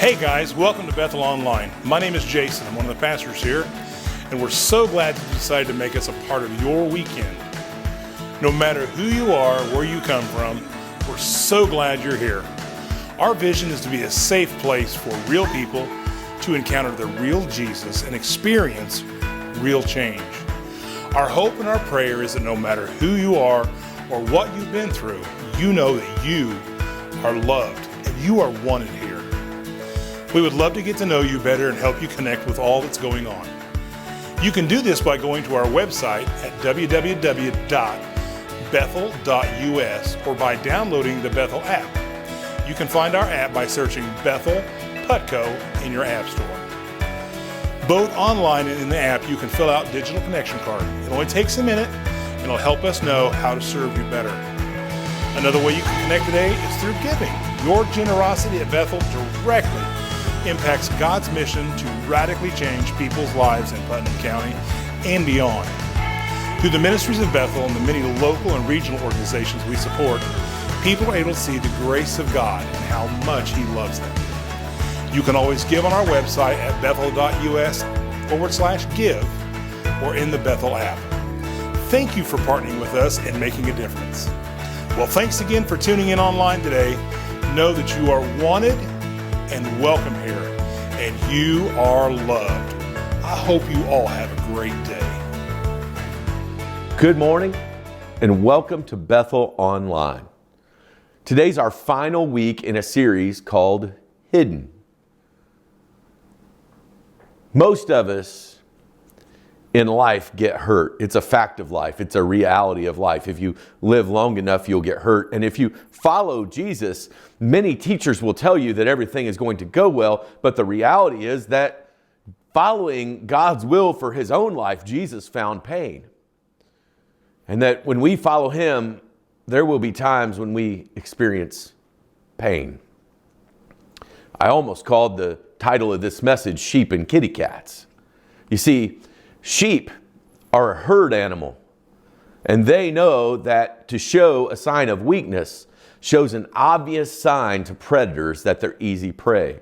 Hey guys, welcome to Bethel Online. My name is Jason. I'm one of the pastors here, and we're so glad you decided to make us a part of your weekend. No matter who you are, where you come from, we're so glad you're here. Our vision is to be a safe place for real people to encounter the real Jesus and experience real change. Our hope and our prayer is that no matter who you are or what you've been through, you know that you are loved and you are wanted here. We would love to get to know you better and help you connect with all that's going on. You can do this by going to our website at www.bethel.us or by downloading the Bethel app. You can find our app by searching Bethel Putco in your app store. Both online and in the app, you can fill out a digital connection card. It only takes a minute and it'll help us know how to serve you better. Another way you can connect today is through giving. Your generosity at Bethel directly impacts God's mission to radically change people's lives in Putnam County and beyond. Through the ministries of Bethel and the many local and regional organizations we support, people are able to see the grace of God and how much He loves them. You can always give on our website at bethel.us/give or in the Bethel app. Thank you for partnering with us and making a difference. Well, thanks again for tuning in online today. Know that you are wanted and welcome here, and you are loved. I hope you all have a great day. Good morning and welcome to Bethel Online. Today's our final week in a series called Hidden. Most of us in life get hurt. It's a fact of life. It's a reality of life. If you live long enough, you'll get hurt. And if you follow Jesus, many teachers will tell you that everything is going to go well, but the reality is that following God's will for His own life, Jesus found pain. And that when we follow Him, there will be times when we experience pain. I almost called the title of this message Sheep and Kitty Cats. You see, sheep are a herd animal, and they know that to show a sign of weakness shows an obvious sign to predators that they're easy prey.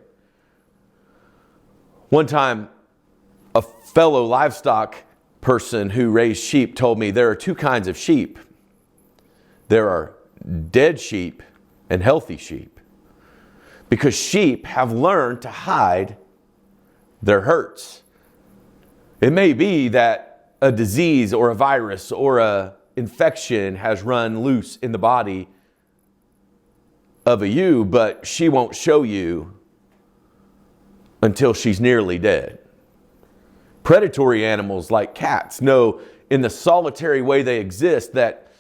One time, a fellow livestock person who raised sheep told me there are two kinds of sheep. There are dead sheep and healthy sheep, because sheep have learned to hide their hurts. It may be that a disease or a virus or an infection has run loose in the body of a ewe, but she won't show you until she's nearly dead. Predatory animals like cats know in the solitary way they exist that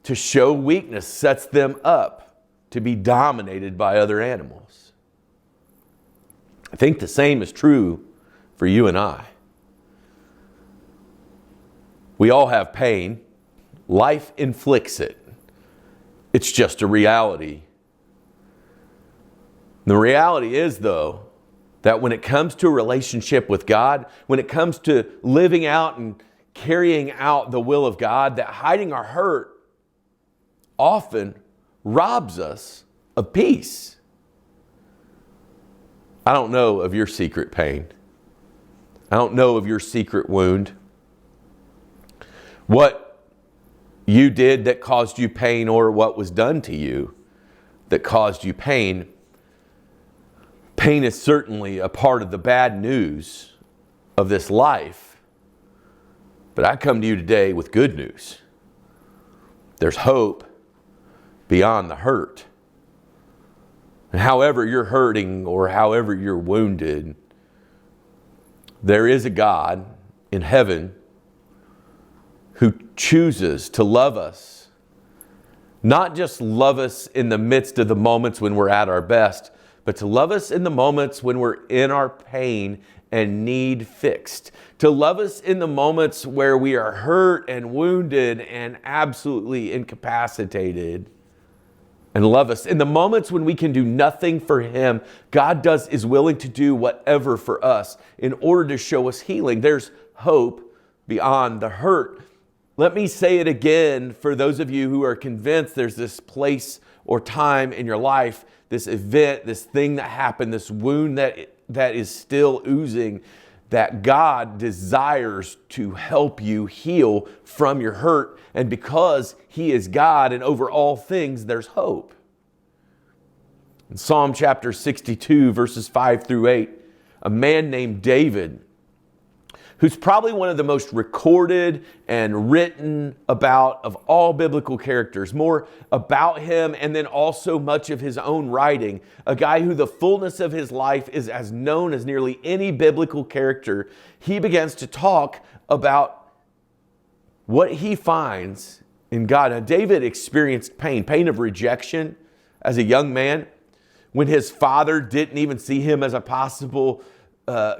to show weakness sets them up to be dominated by other animals. I think the same is true for you and I. We all have pain. Life inflicts it. It's just a reality. The reality is, though, that when it comes to a relationship with God, when it comes to living out and carrying out the will of God, that hiding our hurt often robs us of peace. I don't know of your secret pain. I don't know of your secret wound. What you did that caused you pain, or what was done to you that caused you pain. Pain is certainly a part of the bad news of this life. But I come to you today with good news. There's hope beyond the hurt. And however you're hurting or however you're wounded, there is a God in heaven who chooses to love us. Not just love us in the midst of the moments when we're at our best, but to love us in the moments when we're in our pain and need fixed. To love us in the moments where we are hurt and wounded and absolutely incapacitated. And love us in the moments when we can do nothing for Him. God is willing to do whatever for us in order to show us healing. There's hope beyond the hurt. let me say it again for those of you who are convinced there's this place or time in your life, this event, this thing that happened, this wound that is still oozing, that God desires to help you heal from your hurt. And because He is God and over all things, there's hope. In Psalm chapter 62, verses 5 through 8, a man named David, who's probably one of the most recorded and written about of all biblical characters, more about him and then also much of his own writing, a guy who the fullness of his life is as known as nearly any biblical character. He begins to talk about what he finds in God. Now, David experienced pain of rejection as a young man, when his father didn't even see him as a possible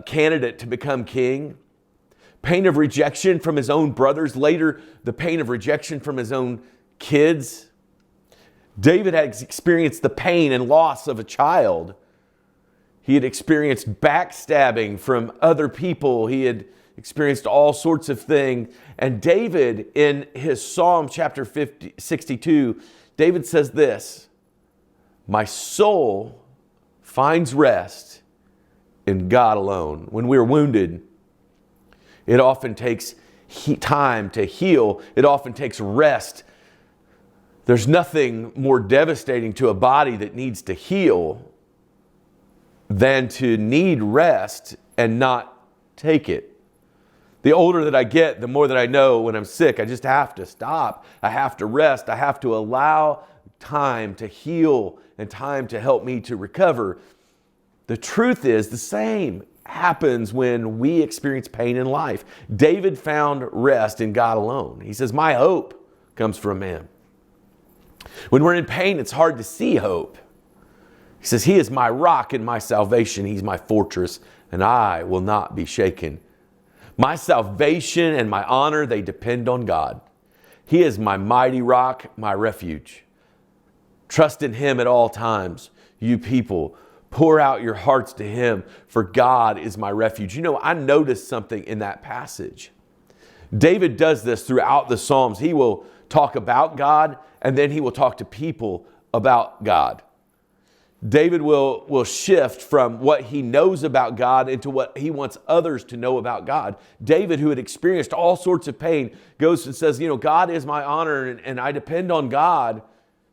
candidate to become king. Pain of rejection from his own brothers. Later, the pain of rejection from his own kids. David had experienced the pain and loss of a child. He had experienced backstabbing from other people. He had experienced all sorts of things. And David, in his Psalm chapter 62, David says this: "My soul finds rest in God alone." When we're wounded, it often takes time to heal. It often takes rest. There's nothing more devastating to a body that needs to heal than to need rest and not take it. The older that I get, the more that I know when I'm sick, I just have to stop. I have to rest. I have to allow time to heal and time to help me to recover. The truth is, the same happens when we experience pain in life. David found rest in God alone. He says, "My hope comes from Him." When we're in pain, it's hard to see hope. He says, "He is my rock and my salvation. He's my fortress, and I will not be shaken." My salvation and my honor, they depend on God. He is my mighty rock, my refuge. Trust in Him at all times, you people. Pour out your hearts to Him, for God is my refuge. You know, I noticed something in that passage. David does this throughout the Psalms. He will talk about God, and then he will talk to people about God. David will shift from what he knows about God into what he wants others to know about God. David, who had experienced all sorts of pain, goes and says, God is my honor, and I depend on God,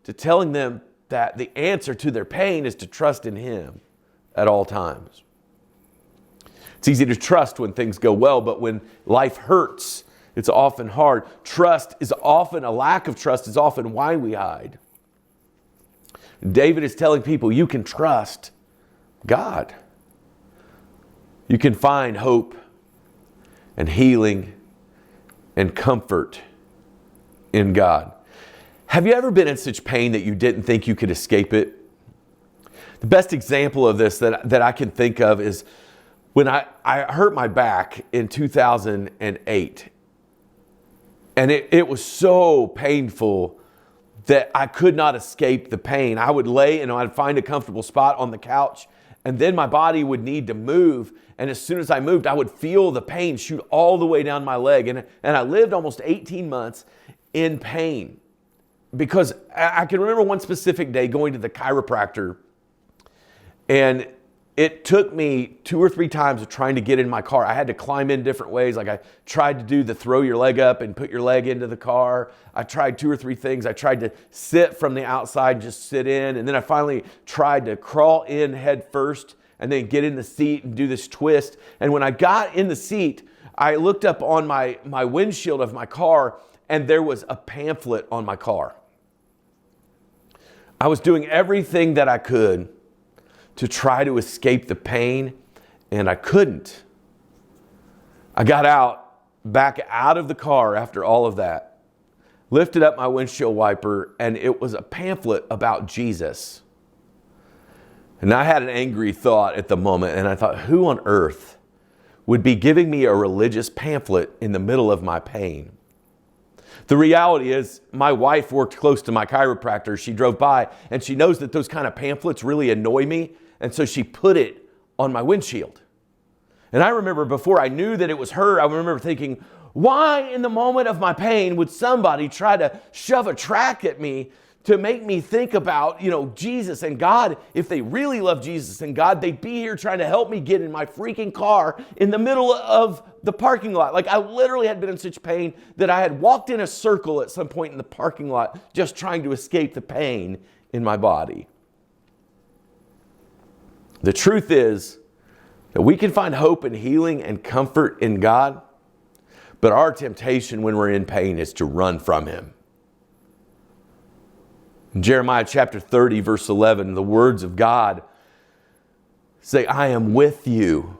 to telling them that the answer to their pain is to trust in Him at all times. It's easy to trust when things go well, but when life hurts, it's often hard. A lack of trust is often why we hide. David is telling people, you can trust God. You can find hope and healing and comfort in God. Have you ever been in such pain that you didn't think you could escape it? The best example of this that I can think of is when I hurt my back in 2008. And it was so painful that I could not escape the pain. I would lay and I'd find a comfortable spot on the couch, and then my body would need to move. And as soon as I moved, I would feel the pain shoot all the way down my leg. And I lived almost 18 months in pain. Because I can remember one specific day going to the chiropractor, and it took me 2 or 3 times of trying to get in my car. I had to climb in different ways. Like I tried to do the throw your leg up and put your leg into the car. I tried 2 or 3 things. I tried to sit from the outside, just sit in. And then I finally tried to crawl in head first and then get in the seat and do this twist. And when I got in the seat, I looked up on my windshield of my car, and there was a pamphlet on my car. I was doing everything that I could to try to escape the pain, and I couldn't. I got back out of the car after all of that, lifted up my windshield wiper, and it was a pamphlet about Jesus. And I had an angry thought at the moment, and I thought, who on earth would be giving me a religious pamphlet in the middle of my pain? The reality is, my wife worked close to my chiropractor. She drove by, and she knows that those kind of pamphlets really annoy me. And so she put it on my windshield. And I remember before I knew that it was her, I remember thinking, Why in the moment of my pain would somebody try to shove a track at me to make me think about, Jesus and God? If they really love Jesus and God, they'd be here trying to help me get in my freaking car in the middle of the parking lot. Like, I literally had been in such pain that I had walked in a circle at some point in the parking lot just trying to escape the pain in my body. The truth is that we can find hope and healing and comfort in God, but our temptation when we're in pain is to run from Him. In Jeremiah chapter 30, verse 11, the words of God say, I am with you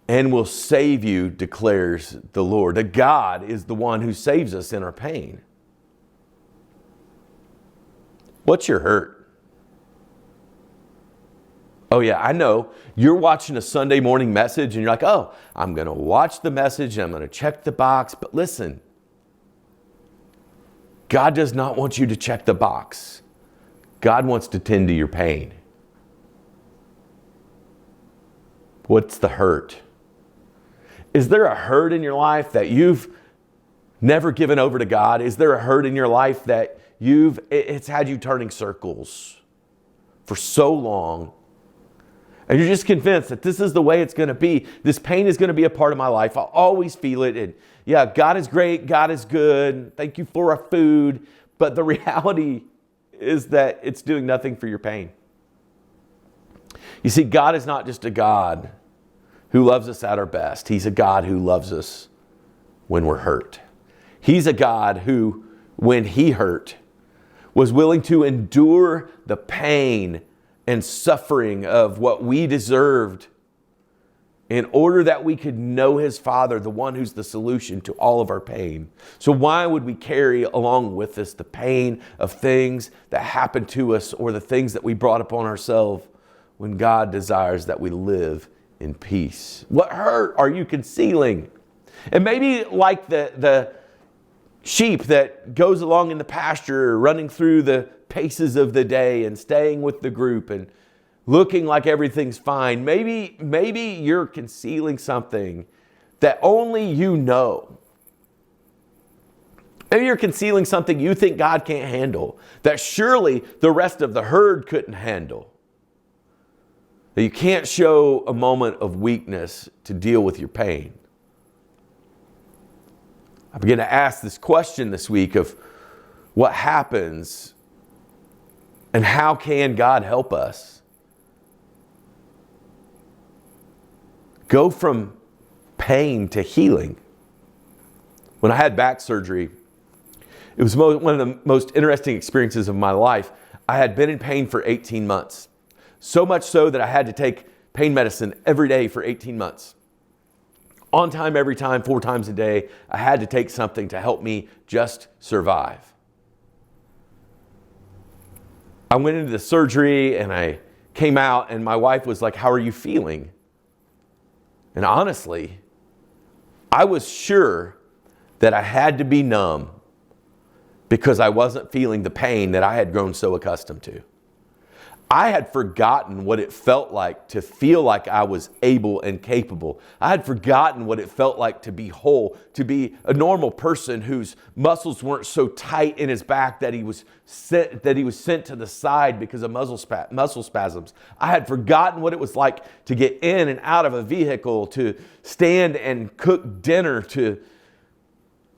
and will save you, declares the Lord. That God is the one who saves us in our pain. What's your hurt? Oh yeah, I know. You're watching a Sunday morning message and you're like, oh, I'm going to watch the message and I'm going to check the box. But listen, God does not want you to check the box. God wants to tend to your pain. What's the hurt? Is there a hurt in your life that you've never given over to God? Is there a hurt in your life that it's had you turning circles for so long? And you're just convinced that this is the way it's going to be. This pain is going to be a part of my life. I'll always feel it. And yeah, God is great. God is good. Thank you for our food. But the reality is that it's doing nothing for your pain. You see, God is not just a God who loves us at our best. He's a God who loves us when we're hurt. He's a God who, when He hurt, was willing to endure the pain and suffering of what we deserved in order that we could know His Father, the one who's the solution to all of our pain. So why would we carry along with us the pain of things that happened to us or the things that we brought upon ourselves when God desires that we live in peace? What hurt are you concealing? And maybe like the sheep that goes along in the pasture, running through the paces of the day and staying with the group and looking like everything's fine. Maybe you're concealing something that only you know. Maybe you're concealing something you think God can't handle, that surely the rest of the herd couldn't handle. That you can't show a moment of weakness to deal with your pain. I began to ask this question this week of what happens and how can God help us go from pain to healing. When I had back surgery, it was one of the most interesting experiences of my life. I had been in pain for 18 months. So much so that I had to take pain medicine every day for 18 months. On time, every time, 4 times a day, I had to take something to help me just survive. I went into the surgery and I came out and my wife was like, how are you feeling? And honestly, I was sure that I had to be numb because I wasn't feeling the pain that I had grown so accustomed to. I had forgotten what it felt like to feel like I was able and capable. I had forgotten what it felt like to be whole, to be a normal person whose muscles weren't so tight in his back that he was sent to the side because of muscle spasms. I had forgotten what it was like to get in and out of a vehicle, to stand and cook dinner, to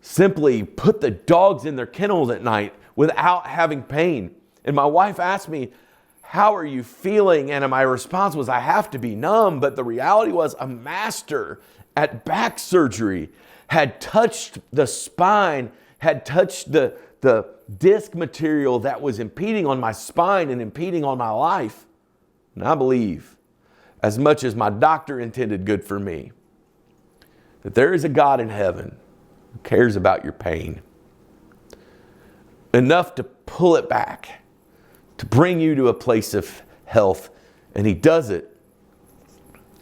simply put the dogs in their kennels at night without having pain. And my wife asked me, how are you feeling? And my response was, I have to be numb. But the reality was, a master at back surgery had touched the spine, had touched the disc material that was impeding on my spine and impeding on my life. And I believe, as much as my doctor intended good for me, that there is a God in heaven who cares about your pain enough to pull it back, to bring you to a place of health. And He does it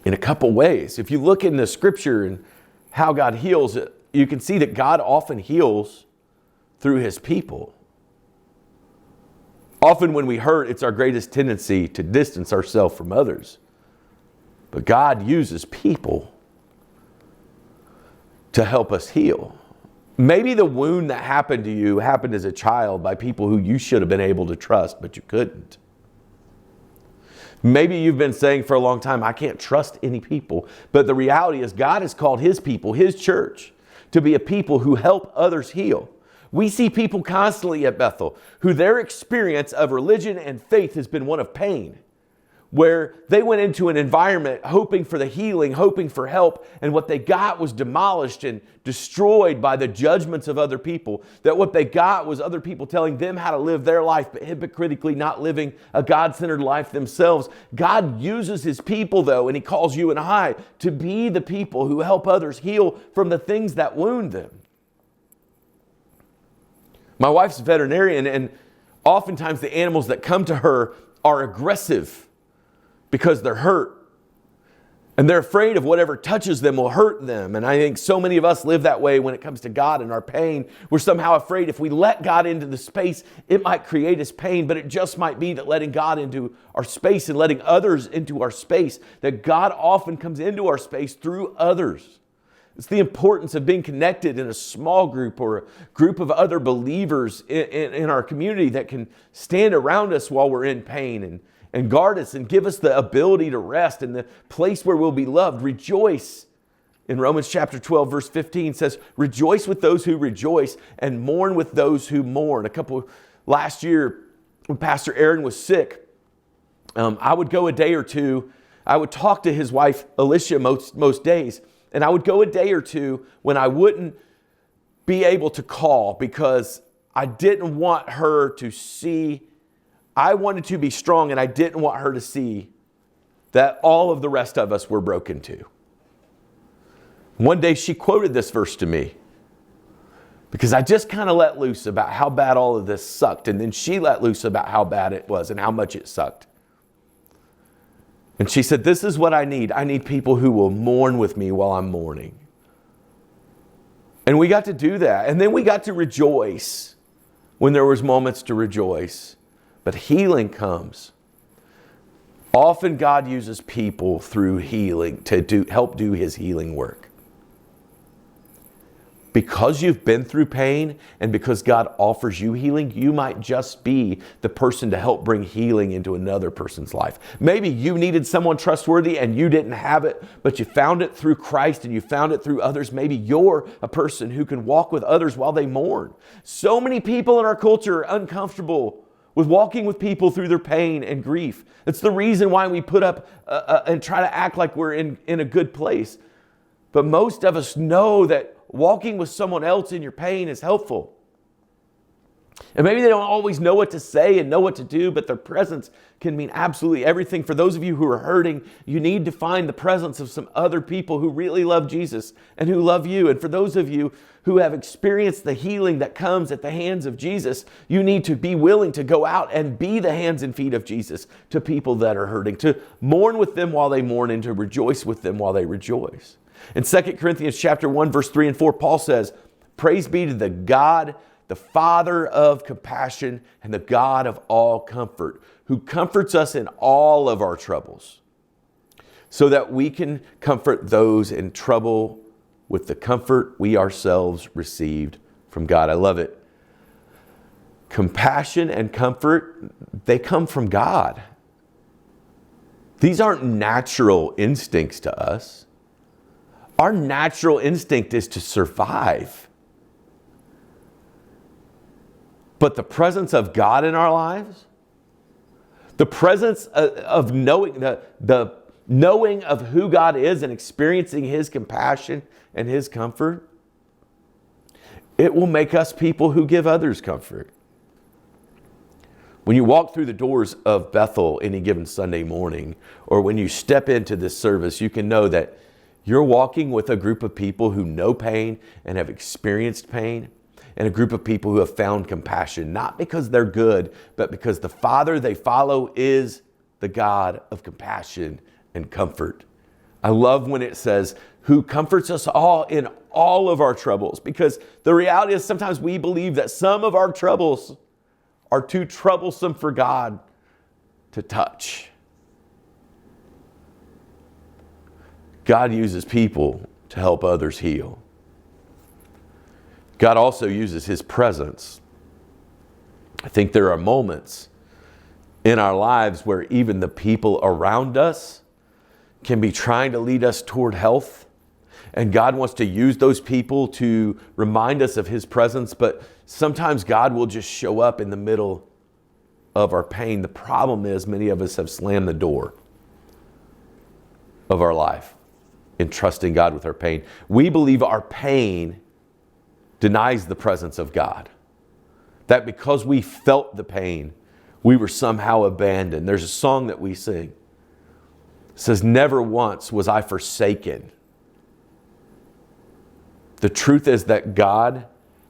in a couple ways. If you look in the scripture and how God heals it, you can see that God often heals through His people. Often when we hurt, it's our greatest tendency to distance ourselves from others. But God uses people to help us heal. Maybe the wound that happened to you happened as a child by people who you should have been able to trust, but you couldn't. Maybe you've been saying for a long time, I can't trust any people. But the reality is God has called his people, his church, to be a people who help others heal. We see people constantly at Bethel who their experience of religion and faith has been one of pain, where they went into an environment hoping for the healing, hoping for help, and what they got was demolished and destroyed by the judgments of other people. That what they got was other people telling them how to live their life, but hypocritically not living a God-centered life themselves. God uses his people, though, and he calls you and I to be the people who help others heal from the things that wound them. My wife's a veterinarian, and oftentimes the animals that come to her are aggressive because they're hurt. And they're afraid of whatever touches them will hurt them. And I think so many of us live that way when it comes to God and our pain. We're somehow afraid if we let God into the space, it might create us pain, but it just might be that letting God into our space and letting others into our space, that God often comes into our space through others. It's the importance of being connected in a small group or a group of other believers in our community that can stand around us while we're in pain and guard us and give us the ability to rest in the place where we'll be loved. Rejoice. In Romans chapter 12, verse 15 says, rejoice with those who rejoice and mourn with those who mourn. Last year, when Pastor Aaron was sick, I would go a day or two. I would talk to his wife, Alicia, most days. And I would go a day or two when I wouldn't be able to call because I didn't want her to see. I wanted to be strong, and I didn't want her to see that all of the rest of us were broken too. One day she quoted this verse to me because I just kind of let loose about how bad all of this sucked. And then she let loose about how bad it was and how much it sucked. And she said, this is what I need. I need people who will mourn with me while I'm mourning. And we got to do that. And then we got to rejoice when there was moments to rejoice. But healing comes. Often God uses people through healing to help do his healing work. Because you've been through pain and because God offers you healing, you might just be the person to help bring healing into another person's life. Maybe you needed someone trustworthy and you didn't have it, but you found it through Christ and you found it through others. Maybe you're a person who can walk with others while they mourn. So many people in our culture are uncomfortable with walking with people through their pain and grief. It's the reason why we put up and try to act like we're in a good place. But most of us know that walking with someone else in your pain is helpful. And maybe they don't always know what to say and know what to do, but their presence can mean absolutely everything. For those of you who are hurting, you need to find the presence of some other people who really love Jesus and who love you. And for those of you who have experienced the healing that comes at the hands of Jesus, you need to be willing to go out and be the hands and feet of Jesus to people that are hurting, to mourn with them while they mourn and to rejoice with them while they rejoice. In 2 Corinthians chapter 1, verse 3 and 4, Paul says, praise be to the God, the Father of compassion and the God of all comfort, who comforts us in all of our troubles, so that we can comfort those in trouble with the comfort we ourselves received from God. I love it. Compassion and comfort, they come from God. These aren't natural instincts to us. Our natural instinct is to survive. But the presence of God in our lives, the presence of knowing the knowing of who God is and experiencing his compassion and his comfort, it will make us people who give others comfort. When you walk through the doors of Bethel any given Sunday morning, or when you step into this service, you can know that you're walking with a group of people who know pain and have experienced pain, and a group of people who have found compassion, not because they're good, but because the Father they follow is the God of compassion and comfort. I love when it says, who comforts us all in all of our troubles, because the reality is sometimes we believe that some of our troubles are too troublesome for God to touch. God uses people to help others heal. God also uses His presence. I think there are moments in our lives where even the people around us can be trying to lead us toward health. And God wants to use those people to remind us of His presence. But sometimes God will just show up in the middle of our pain. The problem is many of us have slammed the door of our life in trusting God with our pain. We believe our pain denies the presence of God. That because we felt the pain, we were somehow abandoned. There's a song that we sing. It says, "Never once was I forsaken." The truth is that God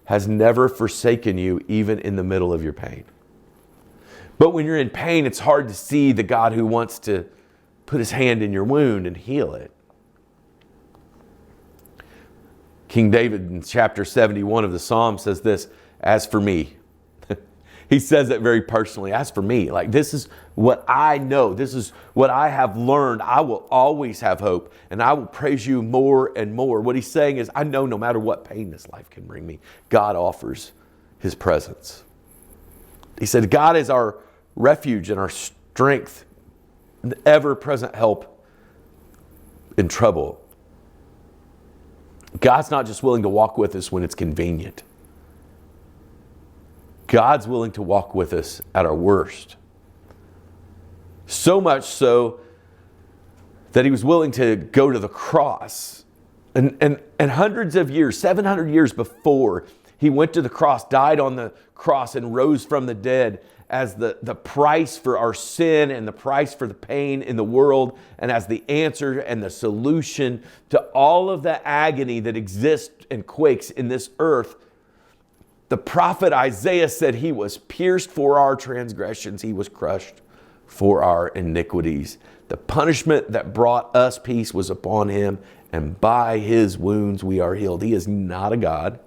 has never forsaken you, even in the middle of your pain. But when you're in pain, it's hard to see the God who wants to put His hand in your wound and heal it. King David in chapter 71 of the Psalm says this, "As for me," he says it very personally, "As for me," like this is what I know, this is what I have learned. I will always have hope and I will praise you more and more. What he's saying is, I know no matter what pain this life can bring me, God offers His presence. He said, God is our refuge and our strength, an ever-present help in trouble. God's not just willing to walk with us when it's convenient. God's willing to walk with us at our worst. So much so that He was willing to go to the cross. And hundreds of years, 700 years before He went to the cross, died on the cross and rose from the dead as the price for our sin and the price for the pain in the world, and as the answer and the solution to all of the agony that exists and quakes in this earth. The prophet Isaiah said He was pierced for our transgressions. He was crushed for our iniquities. The punishment that brought us peace was upon Him, and by His wounds we are healed. He is not a God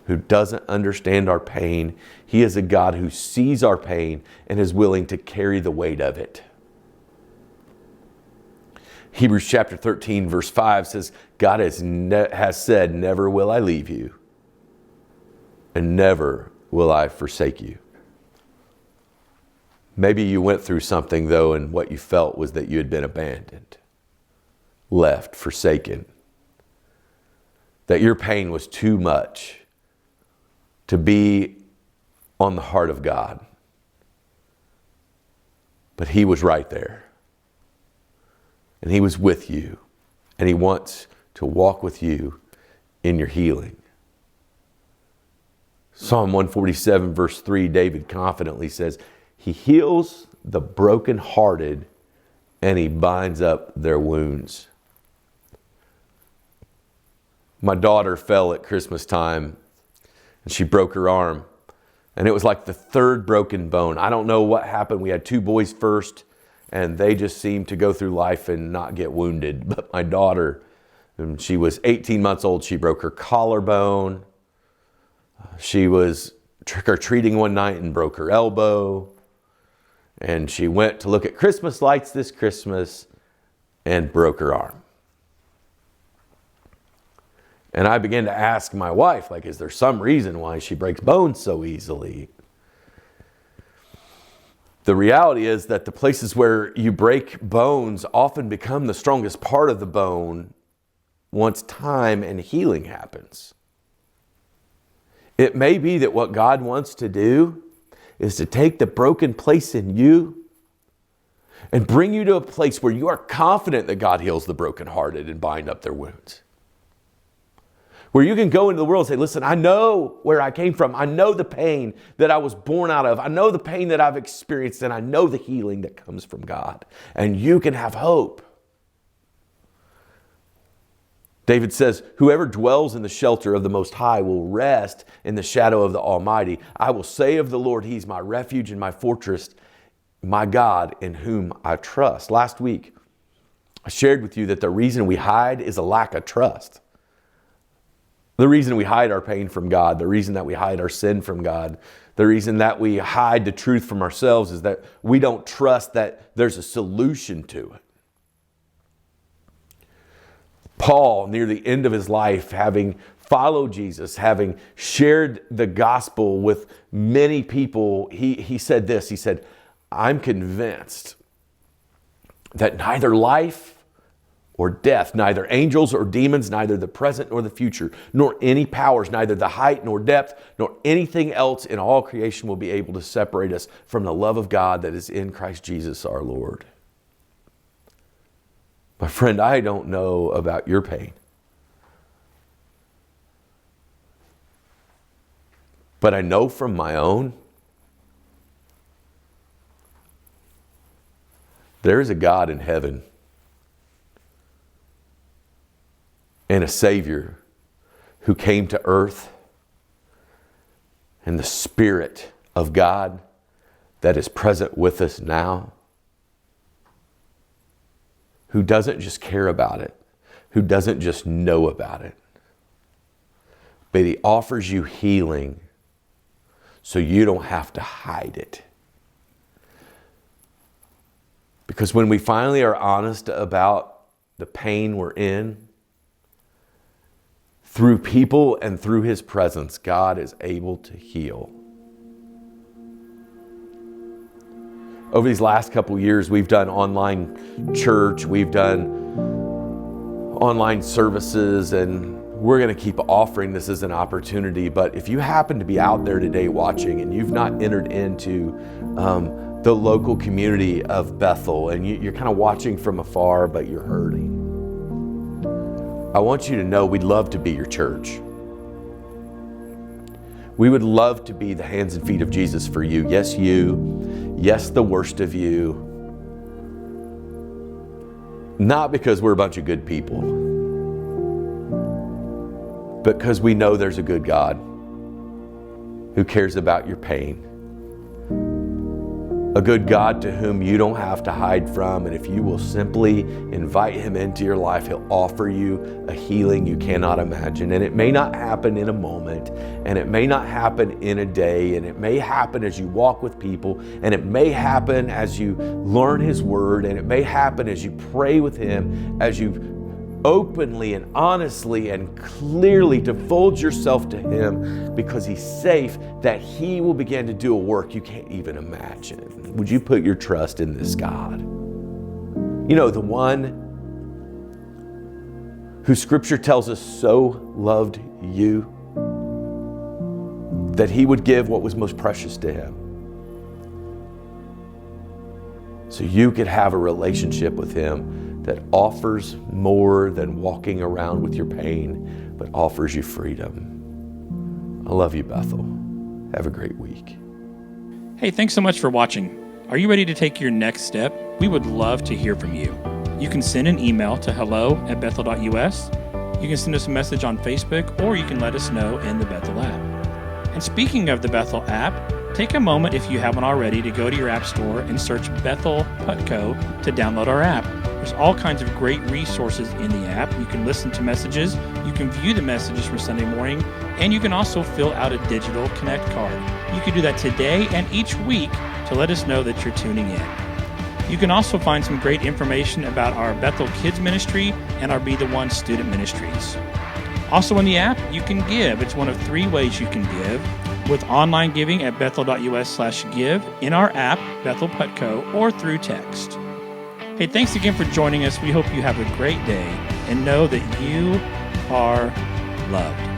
who doesn't understand our pain. He is a God who sees our pain and is willing to carry the weight of it. Hebrews chapter 13 verse 5 says, God has said, "Never will I leave you, and never will I forsake you." Maybe you went through something though, and what you felt was that you had been abandoned, left, forsaken. That your pain was too much to be on the heart of God. But He was right there. And He was with you. And He wants to walk with you in your healing. Psalm 147 verse 3, David confidently says, He heals the brokenhearted and He binds up their wounds. My daughter fell at Christmas time and she broke her arm. And it was like the third broken bone. I don't know what happened. We had two boys first and they just seemed to go through life and not get wounded. But my daughter, when she was 18 months old, she broke her collarbone. She was trick-or-treating one night and broke her elbow. And she went to look at Christmas lights this Christmas and broke her arm. And I began to ask my wife, like, is there some reason why she breaks bones so easily? The reality is that the places where you break bones often become the strongest part of the bone once time and healing happens. It may be that what God wants to do is to take the broken place in you and bring you to a place where you are confident that God heals the brokenhearted and bind up their wounds. Where you can go into the world and say, listen, I know where I came from. I know the pain that I was born out of. I know the pain that I've experienced, and I know the healing that comes from God. And you can have hope. David says, whoever dwells in the shelter of the Most High will rest in the shadow of the Almighty. I will say of the Lord, He's my refuge and my fortress, my God in whom I trust. Last week, I shared with you that the reason we hide is a lack of trust. The reason we hide our pain from God, the reason that we hide our sin from God, the reason that we hide the truth from ourselves is that we don't trust that there's a solution to it. Paul, near the end of his life, having followed Jesus, having shared the gospel with many people, he said this. He said, I'm convinced that neither life or death, neither angels or demons, neither the present nor the future, nor any powers, neither the height nor depth, nor anything else in all creation will be able to separate us from the love of God that is in Christ Jesus our Lord. My friend, I don't know about your pain, but I know from my own, there is a God in heaven and a Savior who came to earth, and the Spirit of God that is present with us now, who doesn't just care about it, who doesn't just know about it, but He offers you healing so you don't have to hide it. Because when we finally are honest about the pain we're in, through people and through His presence, God is able to heal. Over these last couple of years, we've done online church, we've done online services, and we're going to keep offering this as an opportunity. But if you happen to be out there today watching and you've not entered into the local community of Bethel, and you're kind of watching from afar, but you're hurting, I want you to know we'd love to be your church. We would love to be the hands and feet of Jesus for you. Yes, you. Yes, the worst of you. Not because we're a bunch of good people, but because we know there's a good God who cares about your pain. A good God to whom you don't have to hide from. And if you will simply invite Him into your life, He'll offer you a healing you cannot imagine. And it may not happen in a moment, and it may not happen in a day, and it may happen as you walk with people, and it may happen as you learn His Word, and it may happen as you pray with Him, as you openly and honestly and clearly divulge yourself to Him, because He's safe, that He will begin to do a work you can't even imagine. Would you put your trust in this God? You know, the one who Scripture tells us so loved you that He would give what was most precious to Him so you could have a relationship with Him that offers more than walking around with your pain, but offers you freedom. I love you, Bethel. Have a great week. Hey, thanks so much for watching. Are you ready to take your next step? We would love to hear from you. You can send an email to hello@bethel.us. You can send us a message on Facebook, or you can let us know in the Bethel app. And speaking of the Bethel app, take a moment, if you haven't already, to go to your app store and search Bethel Putco to download our app. There's all kinds of great resources in the app. You can listen to messages, you can view the messages for Sunday morning, and you can also fill out a digital Connect card. You can do that today and each week to let us know that you're tuning in. You can also find some great information about our Bethel Kids Ministry and our Be The One student ministries. Also in the app, you can give. It's one of 3 ways you can give: with online giving at bethel.us/give, in our app, Bethel Putco, or through text. Hey, thanks again for joining us. We hope you have a great day and know that you are loved.